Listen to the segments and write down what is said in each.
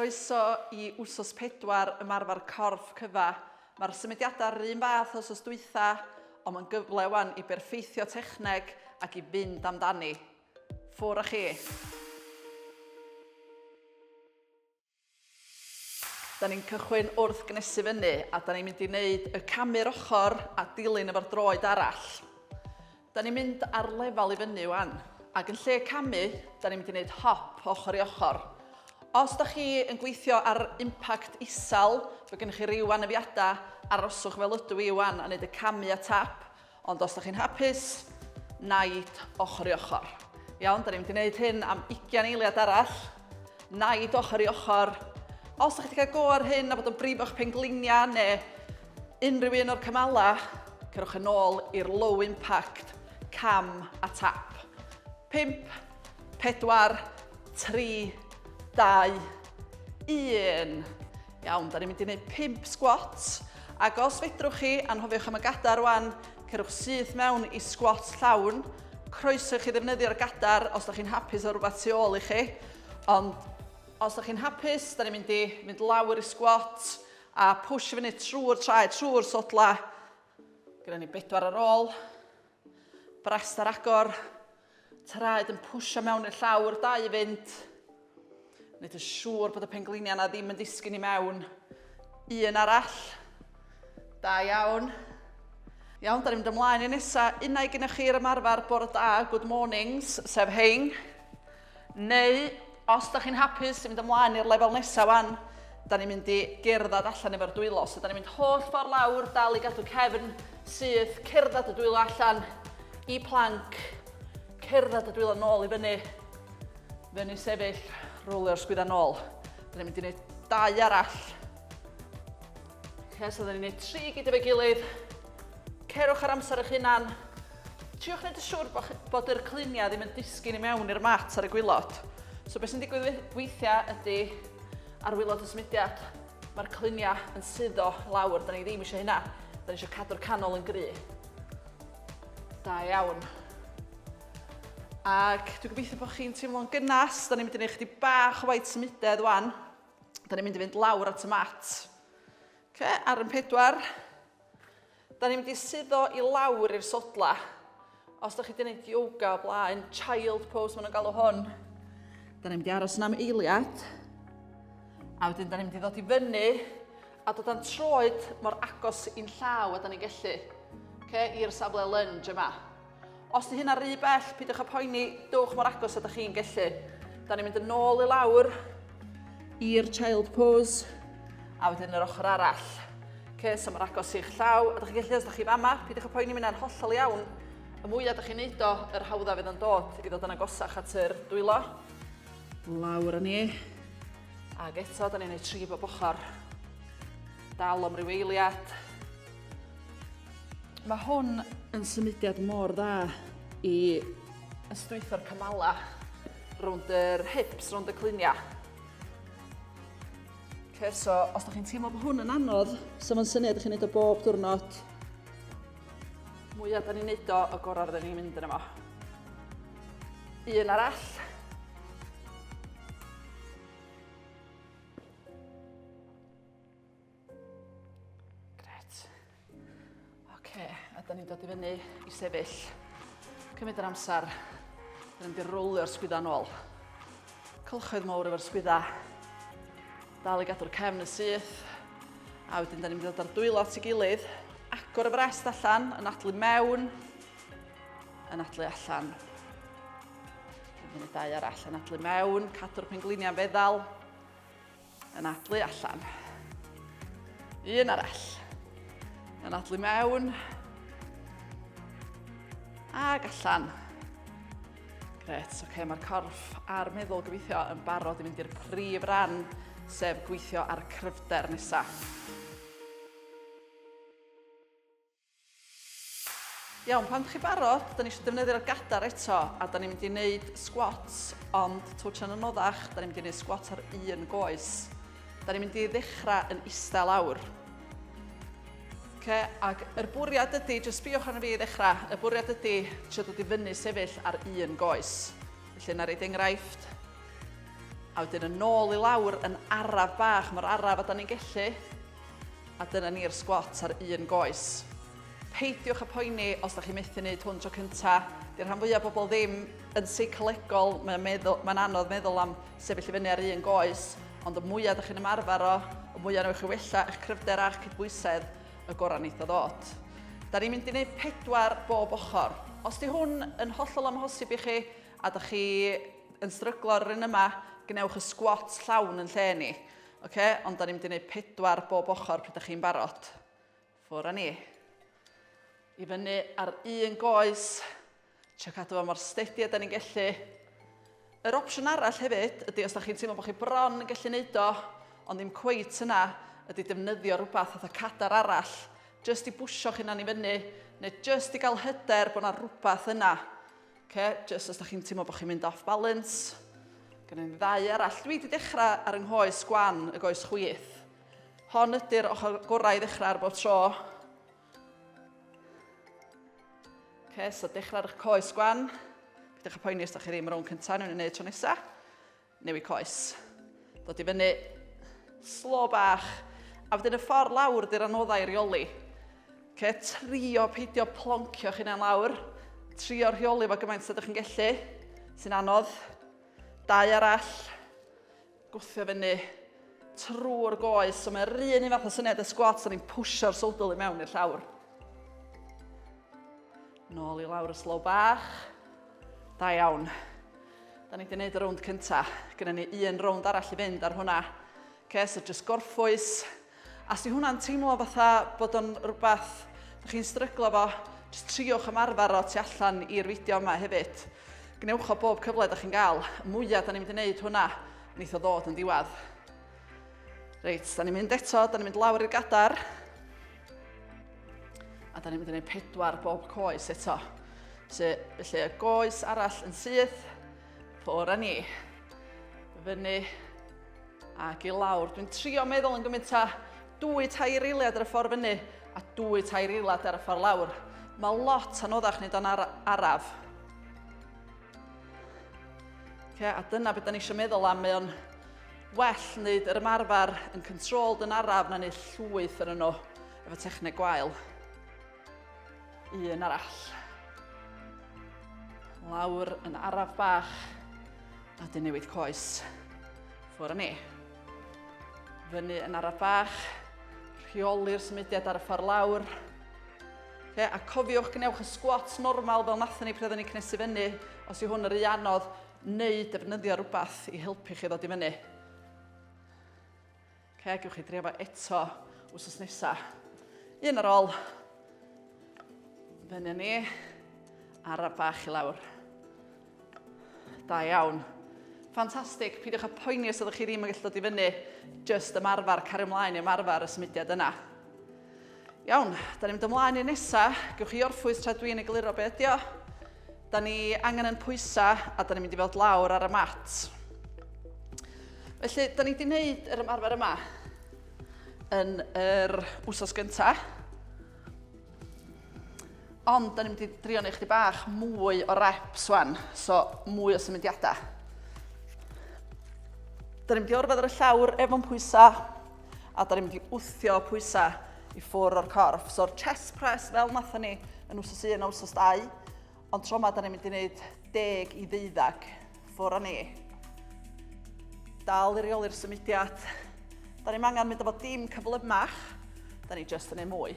Croeso i wsos 4 ymarfer corff Cyfan. Mae'r symudiadau'r un fath os dwytha, ond mae'n gyfle wan i berffeithio techneg ac i fynd amdani. Ffwr â chi. Da ni'n cychwyn wrth gnesu fyny a da ni'n mynd i wneud y camu'r ochr a dilyn efo'r droed arall. Da ni'n mynd ar lefel i fyny wan, ac yn lle camu, da ni'n mynd i wneud hop ochr i ochr. Os da chi yn gweithio ar impact isal, fe gennych chi ryw anafiadau, aroswch fel ydw i wan a wneud y camu a tap, ond os da chi'n hapus, naid ochr i ochr. Iawn, da ni'n mynd i wneud hyn am 20 eiliad arall, naid ochr i ochr. Os da chi wedi cael go ar hyn a bod yn brifo'ch penglinia neu unrhyw un o'r cymala, cerwch yn ôl i'r low impact, cam a tap. 5, 4, 3, 2, 1. Iawn, da ni'n mynd i wneud 5 squats. Ac os fedrwch chi, anhofiwch am y gadar rwan, cerwch syth mewn i squats llawn. Croeso chi ddefnyddio'r gadar os da chi'n hapus o rhywbeth tu ôl i chi. Ond os da chi'n hapus, da ni'n mynd i mynd lawr i squat a push fyny trwy'r traed, trwy'r sodla. Gyda ni 4 ar ôl. Brest ar agor. Traed yn pwysio mewn i'r llawr, 2 i fynd. Wneud yn siŵr bod y penglinia yna ddim yn disgyn i mewn. 1 arall. 2 iawn. Iawn, da ni'n mynd ymlaen i nesaf. Unai gennych chi'r ymarfer bore da, good mornings, sef hein. Neu, os da chi'n hapus i mynd ymlaen i'r lefel nesaf wan, da ni'n mynd i gerdded allan efo'r dwylo. So da ni'n mynd holl ffordd lawr, dal i gadw cefn syth, cerdded y dwylo allan i planc, cerdded y dwylo nôl i fyny, fyny sefyll, rwlio'r sgwydda nôl. Da ni'n mynd i wneud 2 arall. So da ni'n wneud 3 gyda fe gilydd. Cerwch ar amser eich hunan. Triwch wneud yn siŵr bod yr clunia ddim yn disgyn i mewn i'r mat ar y gwylod. So beth sy'n digwydd weithiau ydy ar wylod y symudiad, mae'r clunia yn suddo lawr. Da ni ddim eisiau hynna. Da ni eisiau cadw'r canol yn gry. 2 iawn. Ac dwi'n gobeithio bod chi'n teimlo'n gynas. Da ni'n mynd i wneud chydig bach o waith symudedd wan. Da ni'n mynd i fynd lawr at y mat. Ar yn 4. Da ni'n mynd i suddo i lawr i'r sodla. Os da chi wedi gwneud yoga o blaen, child pose maen nhw'n galw hwn. Da ni'n mynd i aros yna am eiliad. A wedyn da ni'n mynd i ddod i fyny a dod â'n troed mor agos i'n llaw a da ni'n gallu. I'r safle lunge yma. Os di hynna rhy bell, pidwch â poeni, dwch mor agos a da chi'n gallu. Da ni'n mynd yn ôl i lawr i'r child pose a wedyn yr ochr arall. So mor agos i'ch llaw. A da chi'n gallu, os da chi fama, pidwch â poeni mynd hollol iawn. Y mwyaf da chi'n neud o, yr hawdda fydd yn dod i ddod yn agosach at yr dwylo. Lawr â ni. Ac eto, da ni'n neud 3 bob ochr. Dal am ryw eiliad. Mae hwn yn symudiad mor dda i ystwytho'r cymala rownd yr hips, rownd y clunia. So, os da chi'n teimlo bod hwn yn anodd, so mae'n syniad ydych chi'n neud o bob diwrnod. Mwyaf da ni'n neud o, y gorau da ni'n mynd yna fo. 1 arall. A da ni'n dod i fyny i sefyll. Cymryd yr amser, da ni'n rwlio'r sgwydda nôl. Cylchoedd mawr efo'r sgwydda. Dal i gadw'r cefn yn syth. A wedyn da ni'n mynd i ddod ar dwylo at ei gilydd. Agor y brest allan, yn adlu mewn, yn adlu allan. Dyna 2 arall, yn adlu mewn, cadw'r pengliniau'n feddal, yn adlu allan. 1 arall. Yn adlu mewn, ag allan. Gret, mae'r corff a'r meddwl gobeithio yn barod i mynd i'r prif ran, sef gweithio ar cryfder nesaf. Iawn, pan ydych chi barod, da ni eisiau defnyddio'r gadar eto, a da ni'n mynd i wneud squats, ond twtch yn anoddach, da ni'n mynd i wneud squats ar 1 goes. Da ni'n mynd i ddechrau yn ista lawr. Ac yr bwriad ydy, jyst sbiwch arno fi i ddechrau, y bwriad ydy trio dod i fyny sefyll ar 1 goes. Felly na reid enghraifft. A wedyn yn ôl I lawr yn araf bach, mae'r araf a da ni'n gallu. A dyna ni'r squat ar un goes. Peidiwch â poeni os da chi methu wneud hwn tro cynta. Di'r rhan fwyaf o bobl ddim yn seicolegol, mae'n anodd meddwl am sefyll I fyny ar un goes, ond y mwyaf da chi'n ymarfer o, y mwyaf newch chi wella eich cryfder a'ch cydbwysedd, y gorau neith o ddod. Da ni'n mynd I wneud 4 bob ochr. Os di hwn yn hollol amhosib I chi, a da chi yn stryglo ar un yma, gnewch y squat llawn yn lle ni. Okay? Ond da ni'n mynd I wneud 4 bob ochr pryd da chi'n barod. Ffwr â ni. I fyny ar un goes, trio cadw fo mor stedi a da ni'n gallu. Yr opsiwn arall hefyd ydy os da chi'n teimlo bod chi bron yn gallu neud o, ond ddim cweit yna, ydy defnyddio rhywbeth fatha cadar arall, just I bwsio chi na'n I fyny, neu just I gael hyder bod yna rhywbeth yna. Okay? Just os da chi'n teimlo bod chi'n mynd off balance. Gyda ni 2 arall. Dwi wedi dechrau ar yng nghoes gwan y goes chwith. Hon ydy'r ochr gorau I ddechrau ar bob tro. Okay, so dechrau ar eich coes gwan. Pidwch â poeni os da chi ddim rownd cyntaf, nhw'n gwneud tro nesaf. Newid coes. Dod I fyny slo bach. A wedyn y ffordd lawr ydy'r anoddau I reoli. Okay, trio peidio ploncio chi na'n lawr. Trio rheoli fo gymaint sydd ydych chi'n gallu. Sy'n anodd. 2 arall. Gwthio fyny trwy'r goes. So mae'r un I fath o syniad y squat, so ni'n pwsio'r soldol I mewn i'r llawr. Nôl I lawr y slo bach. Da iawn. Da ni wedi gwneud y rownd cynta. Gyda ni 1 rownd arall I fynd ar hwnna. Okay, so just gorffwys. A os di hwnna'n teimlo fatha bod o'n rhywbeth da chi'n stryglo fo, just triwch ymarfer o tu allan i'r fideo yma hefyd. Gnewch o bob cyfle da chi'n gael. Mwyaf da ni wedi gwneud hwnna, neith o ddod yn diwedd. Reit, da ni'n mynd eto, da ni'n mynd lawr i'r gadar. A da ni'n mynd I wneud 4 bob coes eto. Felly y goes arall yn syth, ffwr â ni. Fyny ac I lawr. Dwi'n trio meddwl yn gymaint a 2-3 eiliad ar y ffordd fyny a 2-3 eiliad ar y ffordd lawr. Mae lot anoddach wneud o'n araf. Okay, a dyna beth da ni eisiau meddwl am, mae o'n well wneud yr ymarfer yn controlled yn araf na wneud llwyth yn nhw efo techneg gwael. 1 arall. Lawr yn araf bach a dyn newid coes. Ffwr â ni. Fyny yn araf bach. Rheoli'r symudiad ar y ffordd lawr. Okay, a cofiwch gnewch y squats normal fel nathon ni pryd ni cnesu fyny. Os yw hwn yr un anodd, neu defnyddio rhywbeth I helpu chi ddod I fyny. Okay, gewch chi drio fo eto wsos nesa. 1 ar ôl. Fyny ni. Araf bach I lawr. Da iawn. Ffantastig, peidiwch â poeni os ydych chi ddim yn gallu dod I fyny, just ymarfer, cario ymlaen I ymarfer y symudiad yna. Iawn, da ni'n mynd ymlaen I nesa, gewch chi orffwys tra dwi'n egluro be ydi o. Da ni angen yn pwysa a da ni'n mynd I fod lawr ar y mat. Felly, da ni wedi gwneud yr ymarfer yma yn yr wsos gyntaf. Ond da ni'n mynd I drio neu chdi bach mwy o reps wan, so mwy o symudiadau. Da ni'n mynd I orfod ar y llawr efo'n pwysa, a da ni'n mynd I wthio pwysa I ffwr o'r corff. So'r chest press fel nathon ni yn wsos 1 a wsos 2, ond tro ma da ni'n mynd I wneud 10 I 12, ffwr â ni. Dal I reoli'r symudiad. Da ni'n angen mynd efo dim cyflymach, da ni just yn ei mwy.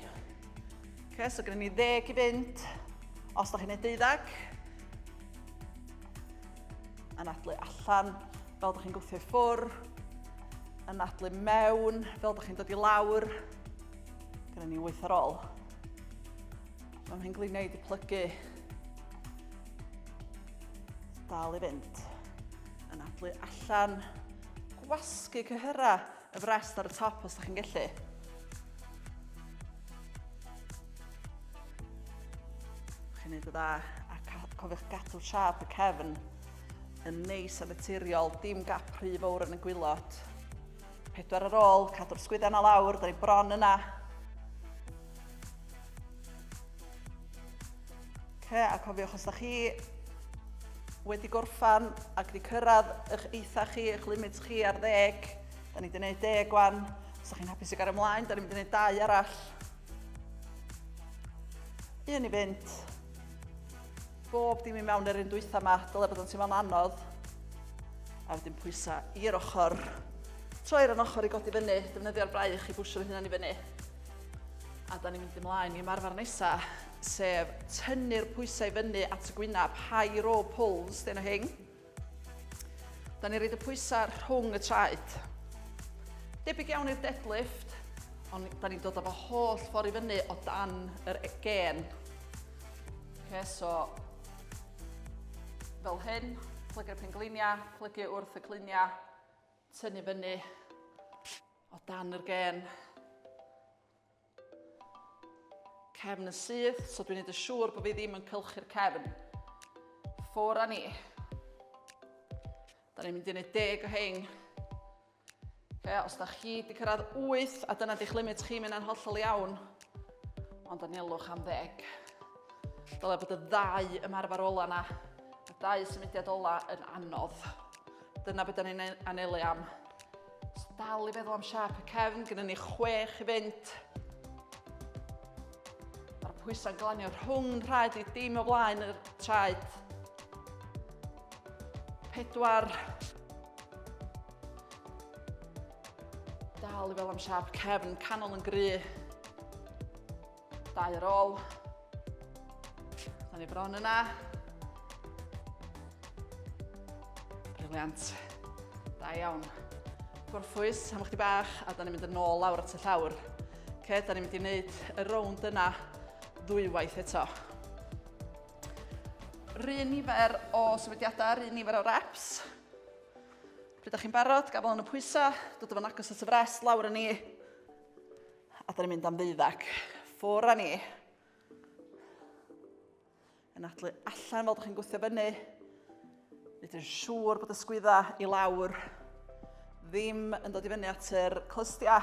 Okay, so gyda ni 10 I fynd, os da chi'n neud 12. Anadlu allan, fel da chi'n gwthio I ffwr. Anadlu mewn, fel da chi'n dod I lawr. Gyda ni 8 ar ôl. Mae'n hyn glin neud I plygu. Dal I fynd. Anadlu allan. Gwasgu cyhyra y frest ar y top os da chi'n gallu. Chi'n neud o dda, a cofiwch gadw siap y cefn yn neis a naturiol, dim gap rhy fawr yn y gwylod. 4 ar ôl, cadw'r sgwydda yna lawr, da ni bron yna. Okay, a cofiwch os da chi wedi gorffan ac wedi cyrraedd eich eitha chi, eich limit chi ar 10. Da ni wedi gwneud 10 gwan. Os ydych chi'n hapus i gael ymlaen, da ni'n mynd i wneud 2 arall. 1 i fynd. Bob dim i mewn i'r un dwytha yma, dylai bod yn teimlo'n anodd. A wedyn pwysa i'r ochr. Troi'r yn ochr i godi fyny, defnyddio'r braich i bwysio fy hunan i fyny. A da ni'n mynd ymlaen i ymarfer nesaf, sef tynnu'r pwysau fyny at y gwynab, high row pulls, dyn nhw hyn. Da ni'n rhaid y pwysau rhwng y traed. Debyg iawn i'r deadlift, ond da ni'n dod efo holl ffordd i fyny o dan yr gen. So, fel hyn, plygu'r penglinia, plygu wrth y clinia, tynnu fyny o dan yr gen. Cefn yn syth, so dwi'n neud yn siŵr bod fi ddim yn cylchu'r cefn. Ffwr â ni. Da ni'n mynd i wneud 10 o hein. Os da chi wedi cyrraedd 8 a dyna di'ch limit chi mynd yn hollol iawn, ond anelwch am 10. Dylai bod y 2 ymarfer ola yna, y 2 symudiad ola yn anodd. Dyna beth da ni'n anelu am. So dal i feddwl am siap y cefn, gyda ni 6 i fynd. Mae'r pwysau'n glanio rhwng rhaid i dim o blaen y traed. 4. Dal i feddwl am siap cefn, canol yn gry. 2 ar ôl. Da ni bron yna. Briliant. Da iawn. Gorffwys am ychydig bach a da ni'n mynd yn ôl lawr at y llawr. Da ni'n mynd i wneud y rownd yna 2 waith eto. R'un nifer o sefydliadau, r'un nifer o reps. Pryd ydych chi'n barod, gafel yn y pwysau, dod efo'n agos at y frest, lawr â ni. A da ni'n mynd am 12. Ffwr â ni. Yn adlu allan fel ydych chi'n gwthio fyny. Nid yn siŵr bod y sgwydda i lawr ddim yn dod i fyny at yr clystia.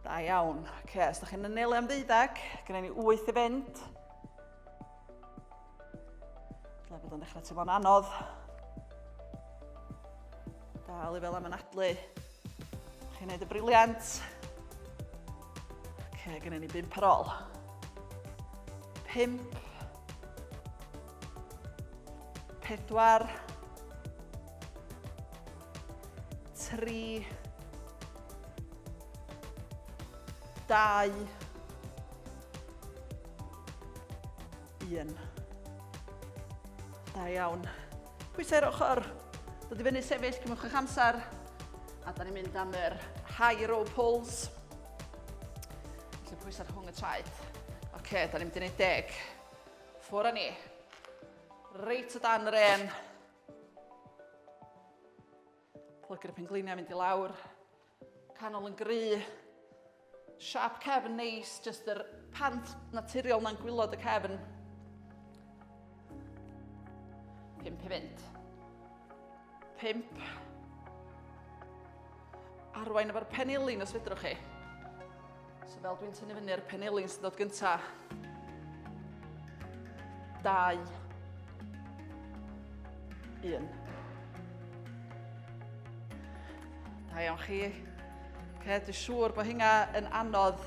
Da iawn. Os ydych chi'n anelu am 12, gyda ni 8 i fynd. Dyle bod yn dechrau teimlo'n anodd. Dal i fel am anadlu. Chi'n neud y briliant. Gyda ni 5 ar ôl. 5. 4. 3. 2. 1. Da iawn. Pwysau'r ochr. Dod i fyny sefyll, cymwch eich amser. A da ni'n mynd am yr high row pulls. Felly pwysau rhwng y traed. Da ni'n mynd i wneud 10. Ffwr â ni. Reit o dan yr en. Plygu'r penglinia mynd i lawr. Canol yn gry. Siap cefn neis, just yr pant naturiol na'n gwylod y cefn. 5 i fynd. 5. Arwain efo'r penilyn os fedrwch chi. So fel dwi'n tynnu fyny'r penilyn sy'n dod gynta. 2. 1. Da iawn chi. Dwi'n siŵr bod hynna yn anodd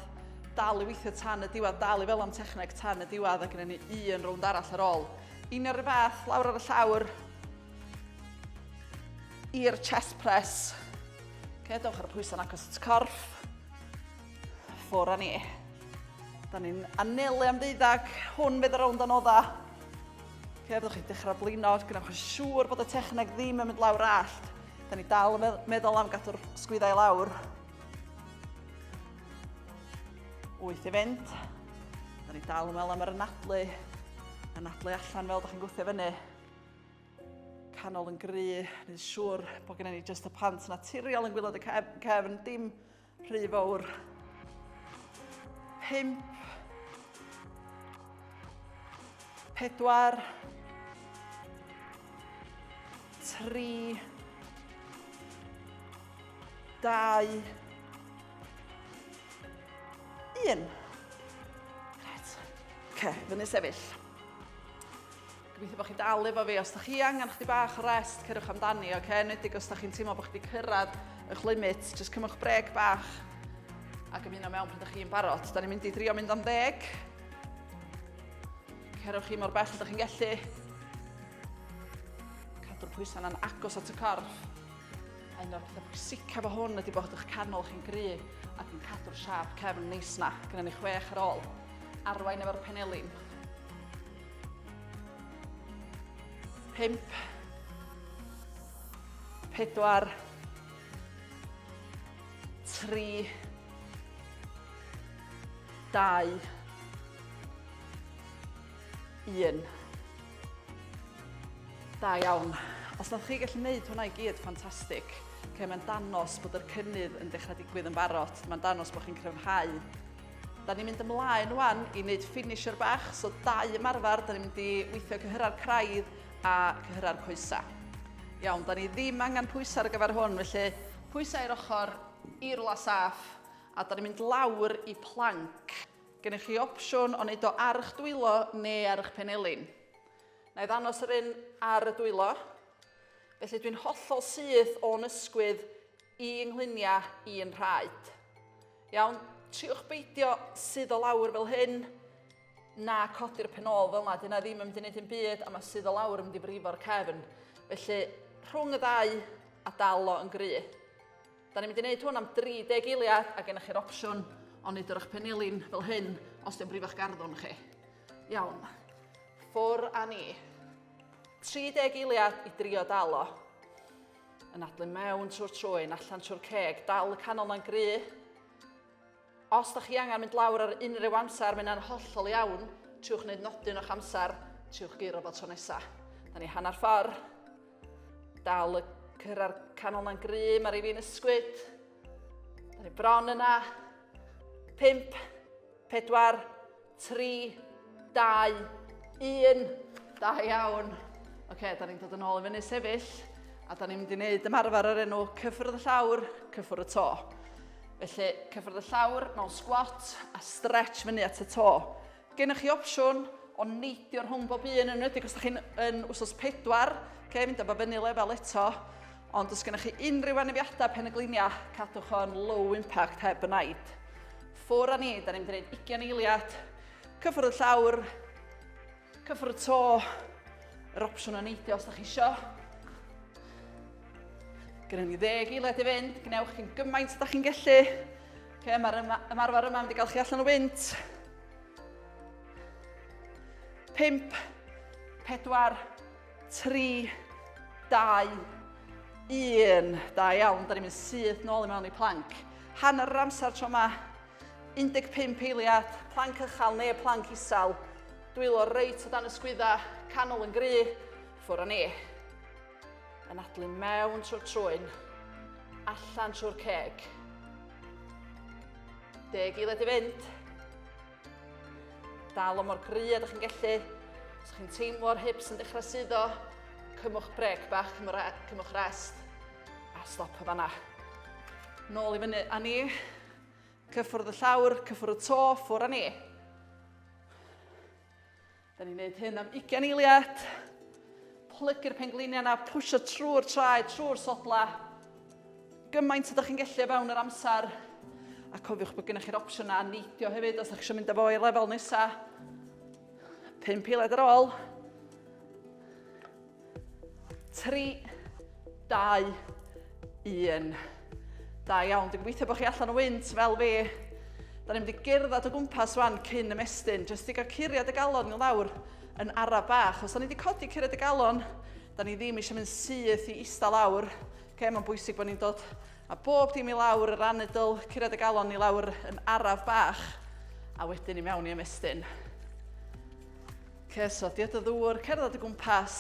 dal i weithio tan y diwedd, dal i fel am techneg tan y diwedd, a gyda ni 1 rownd arall ar ôl. Un o'r fath, lawr ar y llawr, i'r chest press. Dewch ar y pwysau'n agos at corff. Ffwr â ni. Da ni'n anelu am 12, hwn fydd y rownd anodda. Byddwch chi'n dechrau blino, gyda chi'n siŵr bod y techneg ddim yn mynd lawr allt. Da ni dal yn meddwl am gadw'r sgwyddau lawr. 8 i fynd. Da ni dal yn meddwl am yr anadlu. Anadlu allan fel ydych chi'n gwthio fyny. Canol yn gry, nid siŵr bod gennym ni just y pant naturiol yn gwylod y cefn, dim rhy fawr. 5. 4. 3. 2. 1. Gret. Fyny sefyll. Gobeithio bod chi dal efo fi. Os da chi angen chdi bach o rest, cerwch amdani, Nedig os da chi'n teimlo bod chdi cyrraedd eich limit, jyst cymwch breg bach ac ymuno mewn pryd ydych chi'n barod. Da ni'n mynd i drio mynd am 10. Cerwch chi mor bell ydych chi'n gallu. Cadw'r pwysau yna'n agos at y corff. A un o'r pethau pwysica fo hwn ydy bod eich canol chi'n gry ac yn cadw'r siap cefn neis na. Gyda ni 6 ar ôl. Arwain efo'r penelin. 5, 4, 3, 2, 1. Da iawn. Os nath chi gallu gwneud hwnna i gyd, ffantastig. Mae'n danos bod yr cynnydd yn dechrau digwydd yn barod. Mae'n danos bod chi'n cryfhau. Da ni'n mynd ymlaen wan i wneud finisher bach, so 2 ymarfer, da ni'n mynd i weithio cyhyra'r craidd a cyhyra'r coesa. Iawn, da ni ddim angen pwysau ar gyfer hwn, felly pwysau i'r ochr, i'r rwla saff, a da ni'n mynd lawr i planc. Gennych chi opsiwn o wneud o ar eich dwylo neu ar eich penelin. Na i ddanos yr un ar y dwylo, felly dwi'n hollol syth o'n ysgwydd i yngluniau i'n rhaid. Iawn, triwch beidio sydd o lawr fel hyn, na codi'r penol fel yna, dyna ddim yn mynd i wneud yn byd, a mae sydd o lawr yn mynd i frifo'r cefn. Felly, rhwng y 2 a dal o yn gry. Da ni'n mynd i wneud hwn am 30 eiliad, a gennych chi'r opsiwn o wneud o'r eich penilin fel hyn, os di'n brifo'ch garddwn chi. Iawn, ffwr a ni. 30 eiliad i drio dal o. Yn adlu mewn trwy'r trwyn, allan trwy'r ceg, dal y canol na'n gry. Os da chi angen mynd lawr ar unrhyw amser, mae'n hollol iawn, triwch wneud nodyn o'ch amser, triwch giro fel tro nesaf. Da ni hanner ffordd, dal y cyrra'r canol na'n gry, mae'r i fi'n ysgwyd. Da ni bron yna, 5, 4, 3, 2, 1, da iawn. Oce, da ni'n dod yn ôl i fyny sefyll, a da ni'n mynd i wneud ymarfer ar enw cyffwrdd y llawr, cyffwrdd y to. Felly, cyffwrdd y llawr, mewn squat a stretch fyny at y to. Gennych chi opsiwn o neidio rhwng bob un yn ymwedig os da chi'n wsos 4, mynd efo fyny lefel eto, ond os gennych chi unrhyw anafiadau penyglunia, cadwch o'n low impact heb y naid. Ffwr a ni, da ni'n gwneud 20 eiliad, cyffwrdd y llawr, cyffwrdd y to, yr opsiwn o neidio os da chi isio. Gyda ni 10 eiliad i fynd, gnewch chi'n gymaint da chi'n gallu. Mae'r ymarfer yma wedi cael chi allan o wynt. 5, 4, 3, 2, 1. Da iawn, da ni'n mynd syth nôl i mewn i planc. Hanner yr amser tro yma, 15 eiliad, planc uchal neu planc isal. Dwylo reit o dan y sgwydda, canol yn gry, ffwr a ni. Yn adlu mewn trwy'r trwyn, allan trwy'r ceg. 10 eiliad i fynd. Dal o mor gry a da chi'n gallu. Os chi'n teimlo'r hips yn dechrau suddo, cymwch brec bach, cymwch rest, a stop y fanna. Nôl i fyny a ni. Cyffwrdd y llawr, cyffwrdd y to, ffwr a ni. Da ni'n gwneud hyn am 20 eiliad. Plygu'r pengliniau yna, pwysio trwy'r traed, trwy'r sodla. Gymaint ydych chi'n gallu fewn yr amser. A cofiwch bod gennych chi'r opsiwn na neidio hefyd os ydych chi'n mynd â fo i lefel nesaf. 5 eiliad ar ôl. 3, 2, 1. Da iawn, dwi'n gobeithio bod chi allan o wynt fel fi. Da ni'n mynd i gerdded o gwmpas wan cyn ymestyn, jyst i gael curiad y galon i lawr yn araf bach. Os da ni wedi codi curiad y galon, da ni ddim eisiau mynd syth i ista lawr. Mae'n bwysig bod ni'n dod a bob dim i lawr, yr anadl, curiad y galon i lawr yn araf bach, a wedyn i mewn i ymestyn. So diod y ddŵr, cerdded y gwmpas.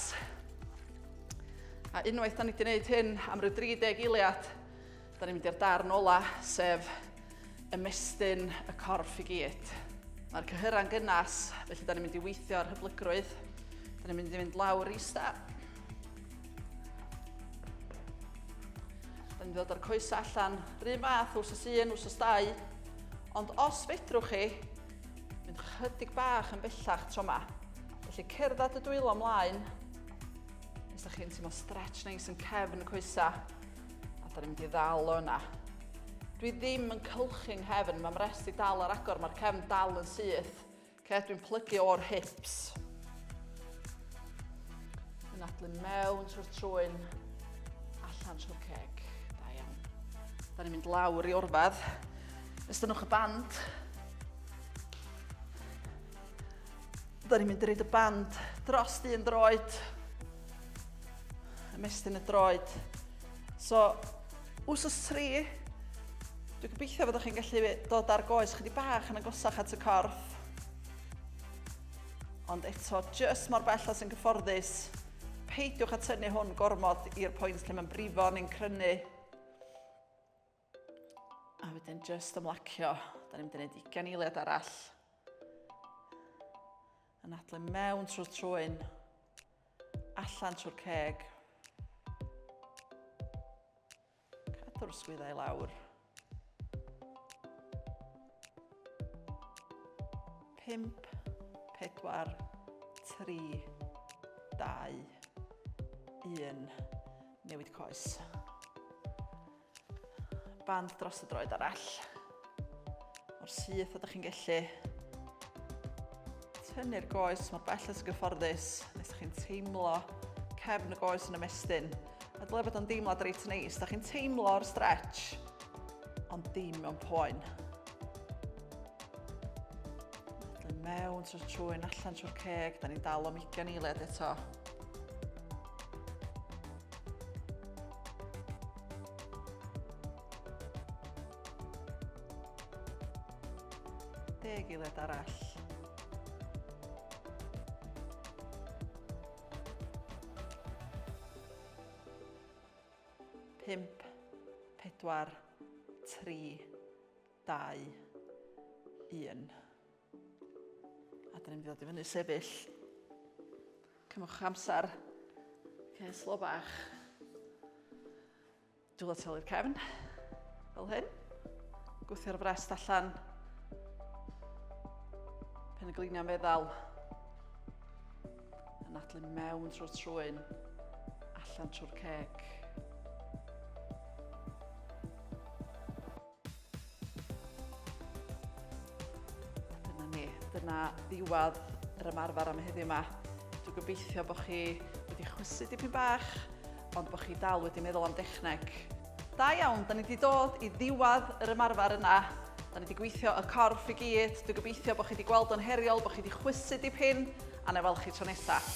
A unwaith da ni wedi gwneud hyn am ryw 30 eiliad, da ni'n mynd i'r darn ola, sef ymestyn y corff i gyd. Mae'r cyhyra'n gynnas, felly da ni'n mynd i weithio ar hyblygrwydd. Da ni'n mynd i fynd lawr i ista. Da ni'n dod o'r coesa allan, rhywun math, wsos 1, wsos 2. Ond os fedrwch chi, mynd chydig bach yn bellach tro yma. Felly cerdded y dwylo ymlaen. Os da chi'n teimlo stretch neis yn cefn y coesa. A da ni'n mynd i ddal o yna. Dwi ddim yn cylchu'n nghefn, mae'n rest i dal ar agor, mae'r cefn dal yn syth. Dwi'n plygu o'r hips. Yn adlu mewn trwy'r trwyn, allan trwy'r ceg. Da iawn. Da ni'n mynd lawr i orfad. Ystynwch y band. Da ni'n mynd i reid y band dros un droed. Ymestyn y droed. So, wsos 3, dwi'n gobeithio fod chi'n gallu dod ar goes chydig bach yn agosach at y corff. Ond eto, just mor bell as yn gyfforddus, peidiwch a tynnu hwn gormod i'r pwynt lle mae'n brifo neu'n crynu. A wedyn just ymlacio, da ni'n mynd i wneud 20 eiliad arall. Yn adlu mewn trwy'r trwyn, allan trwy'r ceg. Cadw'r sgwyddau lawr. 5, 4, 3, 2, 1, newid coes. Band dros y droed arall. O'r syth ydych chi'n gallu tynnu'r goes mor bell as y gyfforddus, nes ydych chi'n teimlo cefn y goes yn ymestyn. A dyle bod o'n deimlad reit neis. Ydych chi'n teimlo'r stretch, ond dim mewn poen. Mewn trwy'r trwyn, allan trwy'r ceg, da ni'n dal o 20 eiliad eto. Deg eiliad arall. Pump, 4, 3, 2, 1. A da ni'n mynd i ddod i fyny sefyll. Cymwch amser. Slo bach. Dwylo telu'r cefn. Fel hyn. Gwthio'r brest allan. Pen y gliniau'n feddal. Yn adlu mewn trwy'r trwyn. Allan trwy'r ceg. Dyna ddiwedd yr ymarfer am heddiw yma. Dwi'n gobeithio bod chi wedi chwysu dipyn bach, ond bod chi dal wedi meddwl am dechneg. Da iawn, da ni wedi dod i ddiwedd yr ymarfer yna. Da ni wedi gweithio y corff i gyd. Dwi'n gobeithio bod chi wedi gweld yn heriol, bod chi wedi chwysu dipyn, a na fel chi tro nesaf.